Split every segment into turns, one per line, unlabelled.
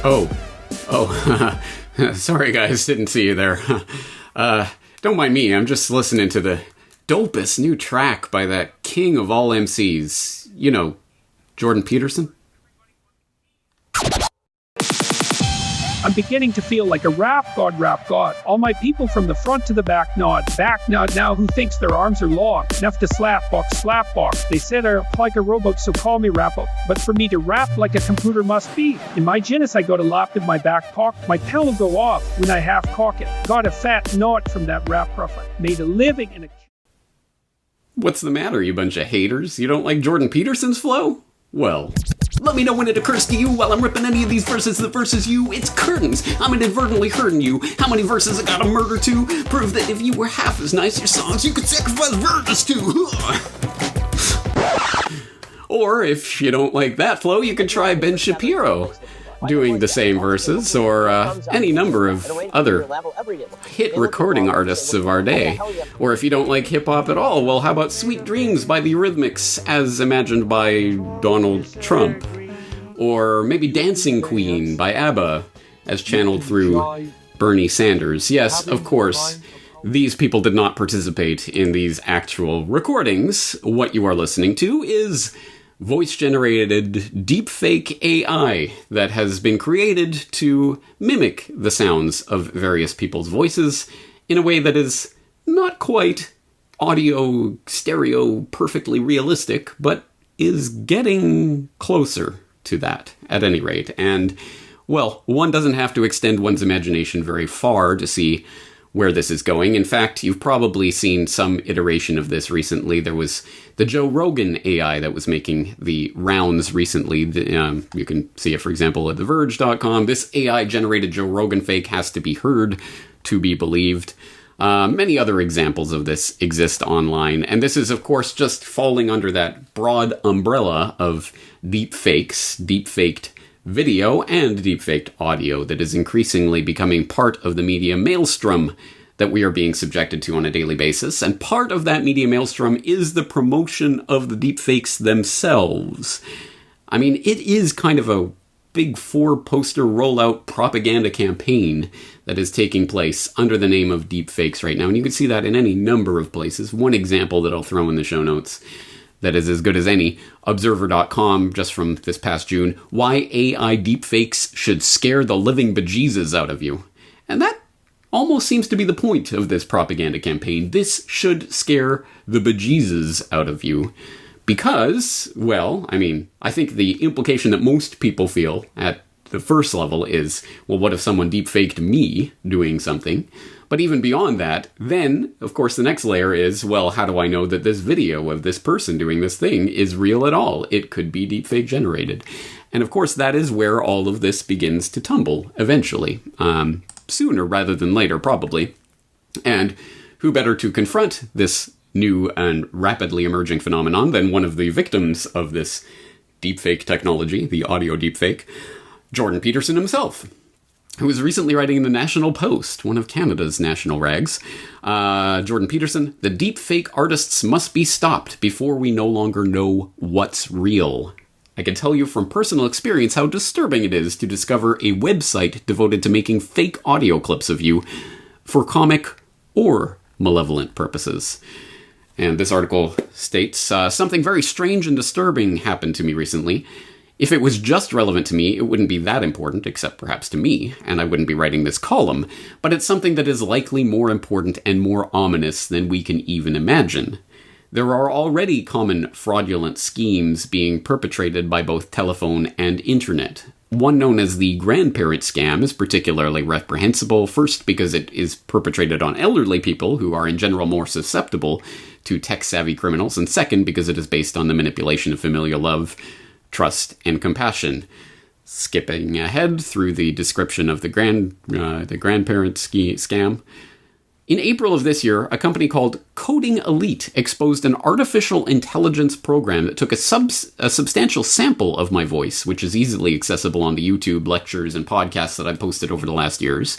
Oh. Sorry guys, didn't see you there. Don't mind me, I'm just listening to the dopest new track by that king of all MCs. You know, Jordan Peterson?
I'm beginning to feel like a rap god. All my people from the front to the back nod now who thinks their arms are long enough to slap box. They said I rap like a robot, so call me rapper. But for me to rap like a computer must be. In my genus I got a lap in my back pocket. My pen will go off when I half cock it. Got a fat knot from that rap prophet. Made a living in a...
What's the matter, you bunch of haters? You don't like Jordan Peterson's flow? Well, let me know when it occurs to you while I'm ripping any of these verses that versus you. It's curtains. I'm inadvertently hurting you. How many verses I gotta murder to? Prove that if you were half as nice your songs, you could sacrifice verses to. Or if you don't like that flow, you could try Ben Shapiro doing the same verses, or any number of other hit recording artists of our day. Or if you don't like hip-hop at all, well, how about Sweet Dreams by the Eurythmics as imagined by Donald Trump? Or maybe Dancing Queen by ABBA as channeled through Bernie Sanders. Yes, of course, these people did not participate in these actual recordings. What you are listening to is voice-generated deepfake AI that has been created to mimic the sounds of various people's voices in a way that is not quite audio, stereo, perfectly realistic, but is getting closer to that, at any rate. And, well, one doesn't have to extend one's imagination very far to see where this is going. In fact, you've probably seen some iteration of this recently. There was the Joe Rogan AI that was making the rounds recently. You can see it, for example, at TheVerge.com. This AI-generated Joe Rogan fake has to be heard to be believed. Many other examples of this exist online, and this is, of course, just falling under that broad umbrella of deepfaked video and deepfaked audio that is increasingly becoming part of the media maelstrom that we are being subjected to on a daily basis. And part of that media maelstrom is the promotion of the deepfakes themselves. I mean, it is kind of a big 4-poster rollout propaganda campaign that is taking place under the name of deepfakes right now. And you can see that in any number of places. One example that I'll throw in the show notes that is as good as any, Observer.com, just from this past June, why AI deepfakes should scare the living bejesus out of you. And that almost seems to be the point of this propaganda campaign. This should scare the bejesus out of you. Because, well, I mean, I think the implication that most people feel at the first level is, well, what if someone deepfaked me doing something? But even beyond that, then, of course, the next layer is, well, how do I know that this video of this person doing this thing is real at all? It could be deepfake generated. And of course, that is where all of this begins to tumble, eventually. Sooner rather than later, probably. And who better to confront this new and rapidly emerging phenomenon than one of the victims of this deepfake technology, the audio deepfake, Jordan Peterson himself, who was recently writing in the National Post, one of Canada's national rags. Jordan Peterson, the deepfake artists must be stopped before we no longer know what's real. I can tell you from personal experience how disturbing it is to discover a website devoted to making fake audio clips of you for comic or malevolent purposes. And this article states, something very strange and disturbing happened to me recently. If it was just relevant to me, it wouldn't be that important, except perhaps to me, and I wouldn't be writing this column, but it's something that is likely more important and more ominous than we can even imagine. There are already common fraudulent schemes being perpetrated by both telephone and internet. One known as the grandparent scam is particularly reprehensible, first because it is perpetrated on elderly people who are in general more susceptible to tech-savvy criminals, and second because it is based on the manipulation of familial love, trust, and compassion. Skipping ahead through the description of the grandparent scam. In April of this year, a company called Coding Elite exposed an artificial intelligence program that took a substantial sample of my voice, which is easily accessible on the YouTube lectures and podcasts that I've posted over the last years.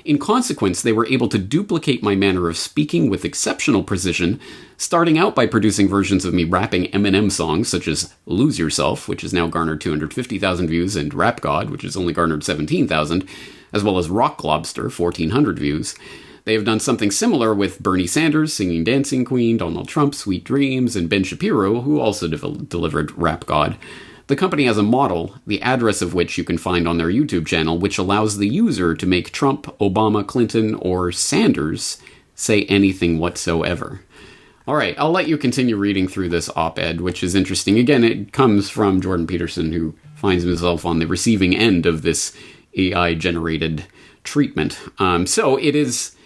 In consequence, they were able to duplicate my manner of speaking with exceptional precision, starting out by producing versions of me rapping Eminem songs such as Lose Yourself, which has now garnered 250,000 views, and Rap God, which has only garnered 17,000, as well as Rock Lobster, 1,400 views. They have done something similar with Bernie Sanders, Singing Dancing Queen, Donald Trump, Sweet Dreams, and Ben Shapiro, who also delivered Rap God. The company has a model, the address of which you can find on their YouTube channel, which allows the user to make Trump, Obama, Clinton, or Sanders say anything whatsoever. All right, I'll let you continue reading through this op-ed, which is interesting. Again, it comes from Jordan Peterson, who finds himself on the receiving end of this AI-generated treatment. So it is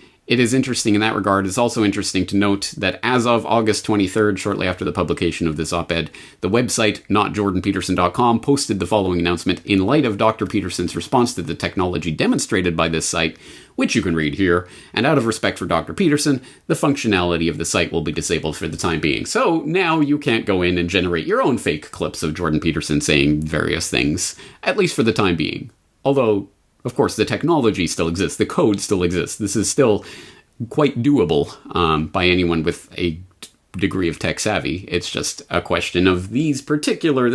interesting in that regard. It's also interesting to note that as of August 23rd, shortly after the publication of this op-ed, the website notjordanpeterson.com posted the following announcement in light of Dr. Peterson's response to the technology demonstrated by this site, which you can read here, and out of respect for Dr. Peterson, the functionality of the site will be disabled for the time being. So now you can't go in and generate your own fake clips of Jordan Peterson saying various things, at least for the time being. Although, of course, the technology still exists. The code still exists. This is still quite doable by anyone with a degree of tech savvy. It's just a question of this particular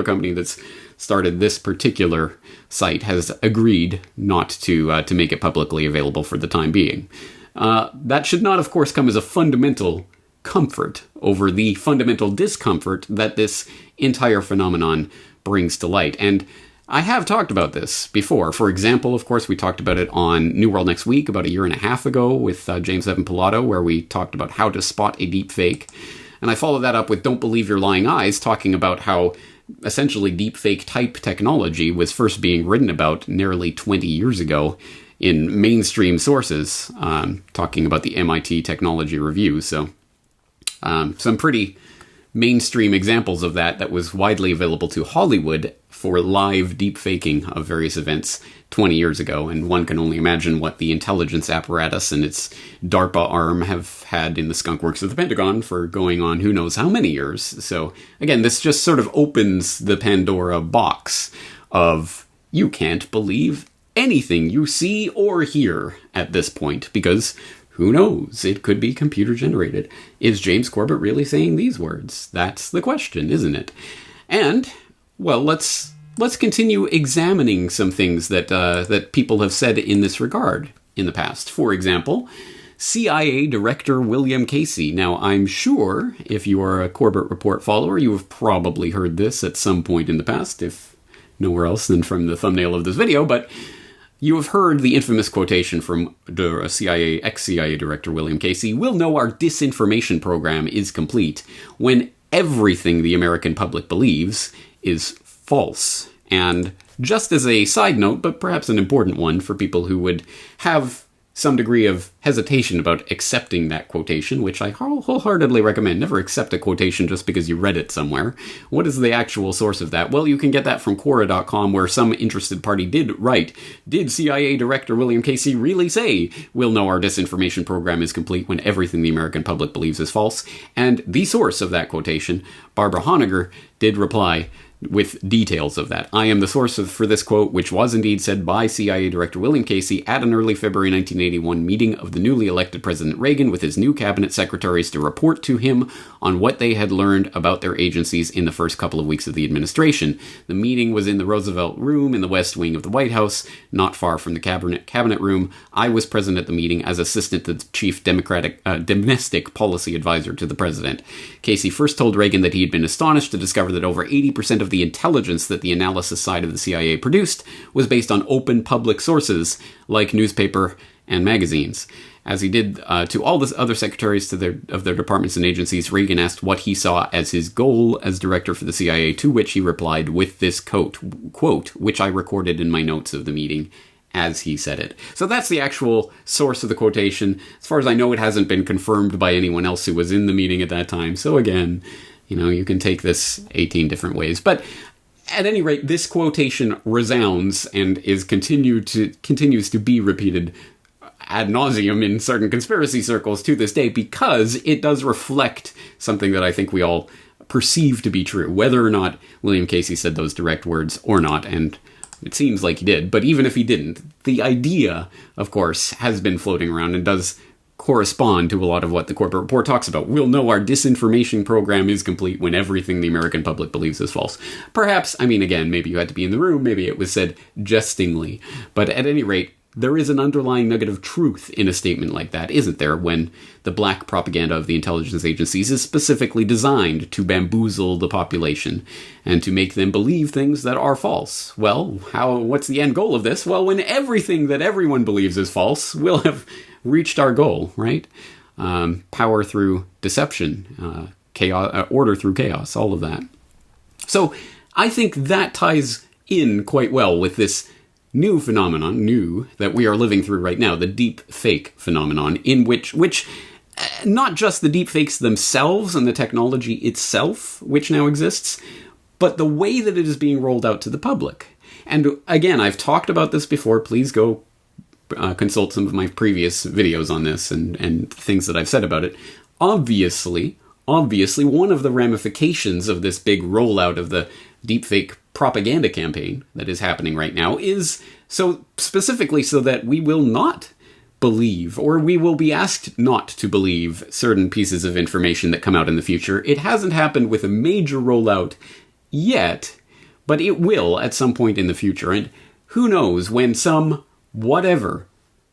company that's started this particular site has agreed not to make it publicly available for the time being. That should not, of course, come as a fundamental comfort over the fundamental discomfort that this entire phenomenon brings to light. And I have talked about this before. For example, of course, we talked about it on New World Next Week about a year and a half ago with James Evan Pilato, where we talked about how to spot a deep fake. And I followed that up with Don't Believe Your Lying Eyes, talking about how essentially deep fake type technology was first being written about nearly 20 years ago in mainstream sources, talking about the MIT Technology Review. So some pretty mainstream examples of that was widely available to Hollywood for live deep faking of various events 20 years ago, and one can only imagine what the intelligence apparatus and its DARPA arm have had in the skunk works of the Pentagon for going on who knows how many years. So again, this just sort of opens the Pandora box of you can't believe anything you see or hear at this point, because who knows? It could be computer generated. Is James Corbett really saying these words? That's the question, isn't it? And, well, let's continue examining some things that people have said in this regard in the past. For example, CIA Director William Casey. Now, I'm sure if you are a Corbett Report follower, you have probably heard this at some point in the past, if nowhere else than from the thumbnail of this video, but you have heard the infamous quotation from ex-CIA Director William Casey, "We'll know our disinformation program is complete when everything the American public believes is false." And just as a side note, but perhaps an important one for people who would have some degree of hesitation about accepting that quotation, which I wholeheartedly recommend. Never accept a quotation just because you read it somewhere. What is the actual source of that? Well, you can get that from Quora.com, where some interested party did write, "Did CIA Director William Casey really say, 'We'll know our disinformation program is complete when everything the American public believes is false?'" And the source of that quotation, Barbara Honegger, did reply with details of that. "I am the source for this quote, which was indeed said by CIA Director William Casey at an early February 1981 meeting of the newly elected President Reagan with his new cabinet secretaries to report to him on what they had learned about their agencies in the first couple of weeks of the administration. The meeting was in the Roosevelt Room in the West Wing of the White House, not far from the cabinet room. I was present at the meeting as assistant to the chief domestic policy advisor to the president. Casey first told Reagan that he had been astonished to discover that over 80% of the intelligence that the analysis side of the CIA produced was based on open public sources like newspaper and magazines. As he did to all the other secretaries of their departments and agencies, Reagan asked what he saw as his goal as director for the CIA, to which he replied with this quote, which I recorded in my notes of the meeting as he said it. So that's the actual source of the quotation. As far as I know, it hasn't been confirmed by anyone else who was in the meeting at that time. So again, you can take this 18 different ways. But at any rate, this quotation resounds and continues to be repeated ad nauseum in certain conspiracy circles to this day, because it does reflect something that I think we all perceive to be true, whether or not William Casey said those direct words or not. And It seems like he did, but even if he didn't, the idea, of course, has been floating around and does correspond to a lot of what the Corbett Report talks about. We'll know our disinformation program is complete when everything the American public believes is false. Perhaps, I mean, again, maybe you had to be in the room, maybe it was said jestingly, but at any rate, there is an underlying nugget of truth in a statement like that, isn't there, when the black propaganda of the intelligence agencies is specifically designed to bamboozle the population and to make them believe things that are false? Well, what's the end goal of this? Well, when everything that everyone believes is false, we'll have reached our goal, right? Power through deception, chaos, order through chaos, all of that. So I think that ties in quite well with this new phenomenon, that we are living through right now, the deep fake phenomenon, in which not just the deep fakes themselves and the technology itself, which now exists, but the way that it is being rolled out to the public. And again, I've talked about this before. Please go consult some of my previous videos on this and things that I've said about it. Obviously, one of the ramifications of this big rollout of the deepfake propaganda campaign that is happening right now is specifically so that we will not believe, or we will be asked not to believe, certain pieces of information that come out in the future. It hasn't happened with a major rollout yet, but it will at some point in the future. And who knows when some whatever,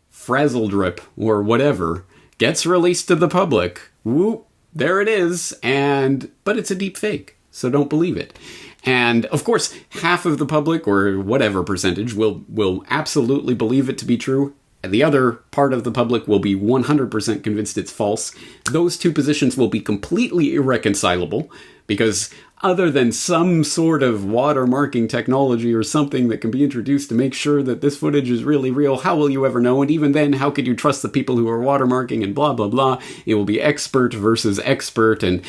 frazzle drip or whatever, gets released to the public, whoop, there it is, but it's a deep fake, so don't believe it. And of course, half of the public, or whatever percentage, will absolutely believe it to be true. The other part of the public will be 100% convinced it's false. Those two positions will be completely irreconcilable, because other than some sort of watermarking technology or something that can be introduced to make sure that this footage is really real, how will you ever know? And even then, how could you trust the people who are watermarking and blah, blah, blah? It will be expert versus expert, and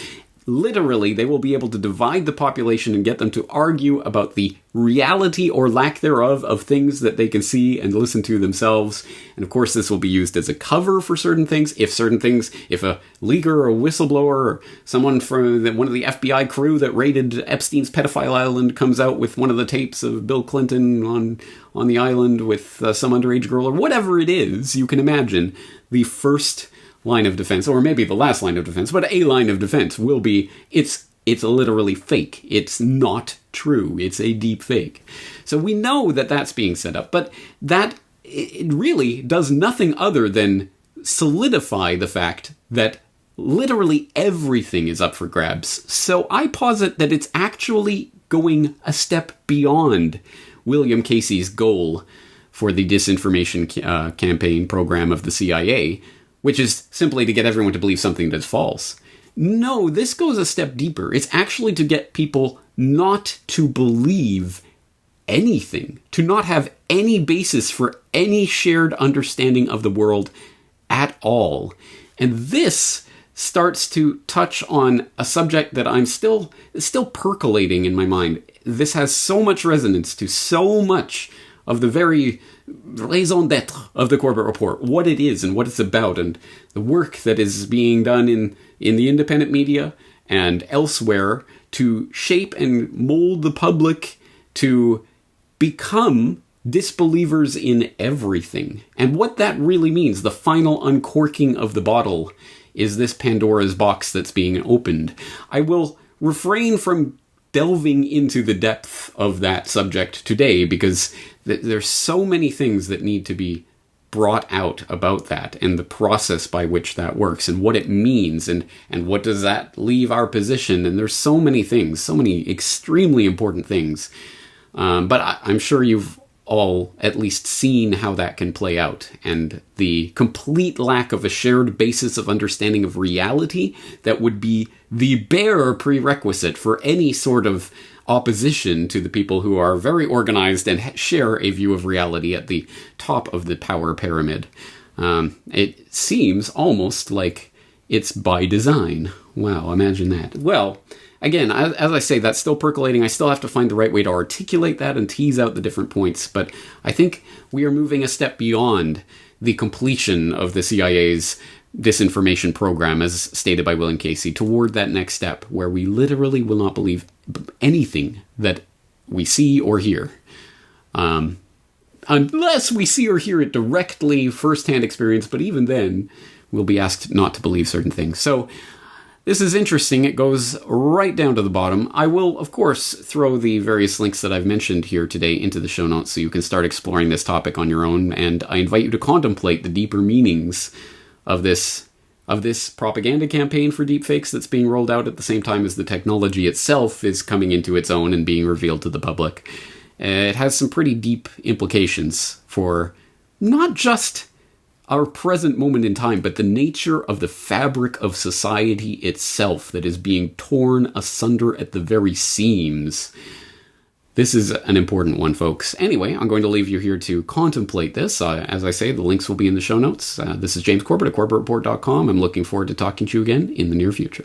literally, they will be able to divide the population and get them to argue about the reality or lack thereof of things that they can see and listen to themselves. And of course, this will be used as a cover for certain things. If a leaker or a whistleblower or someone from one of the FBI crew that raided Epstein's pedophile island comes out with one of the tapes of Bill Clinton on the island with some underage girl or whatever it is, you can imagine the first line of defense, or maybe the last line of defense, but a line of defense will be, it's literally fake. It's not true. It's a deep fake. So we know that that's being set up, but that it really does nothing other than solidify the fact that literally everything is up for grabs. So I posit that it's actually going a step beyond William Casey's goal for the disinformation campaign program of the CIA, which is simply to get everyone to believe something that's false. No, this goes a step deeper. It's actually to get people not to believe anything, to not have any basis for any shared understanding of the world at all. And this starts to touch on a subject that I'm still percolating in my mind. This has so much resonance to so much of the very raison d'etre of the Corbett Report, what it is and what it's about, and the work that is being done in the independent media and elsewhere to shape and mold the public to become disbelievers in everything. And what that really means, the final uncorking of the bottle, is this Pandora's box that's being opened. I will refrain from delving into the depth of that subject today, because there's so many things that need to be brought out about that, and the process by which that works, and what it means, and what does that leave our position. And there's so many things, so many extremely important things. But I'm sure you've all at least seen how that can play out, and the complete lack of a shared basis of understanding of reality that would be the bare prerequisite for any sort of opposition to the people who are very organized and share a view of reality at the top of the power pyramid. It seems almost like it's by design. Wow, imagine that. Well, again, as I say, that's still percolating. I still have to find the right way to articulate that and tease out the different points, but I think we are moving a step beyond the completion of the CIA's disinformation program, as stated by William Casey, toward that next step, where we literally will not believe anything that we see or hear. Unless we see or hear it directly, first-hand experience, but even then, we'll be asked not to believe certain things. So, this is interesting. It goes right down to the bottom. I will, of course, throw the various links that I've mentioned here today into the show notes so you can start exploring this topic on your own, and I invite you to contemplate the deeper meanings of this propaganda campaign for deepfakes that's being rolled out at the same time as the technology itself is coming into its own and being revealed to the public. It has some pretty deep implications for not just our present moment in time, but the nature of the fabric of society itself that is being torn asunder at the very seams. This is an important one, folks. Anyway, I'm going to leave you here to contemplate this. As I say, the links will be in the show notes. This is James Corbett at corbettreport.com. I'm looking forward to talking to you again in the near future.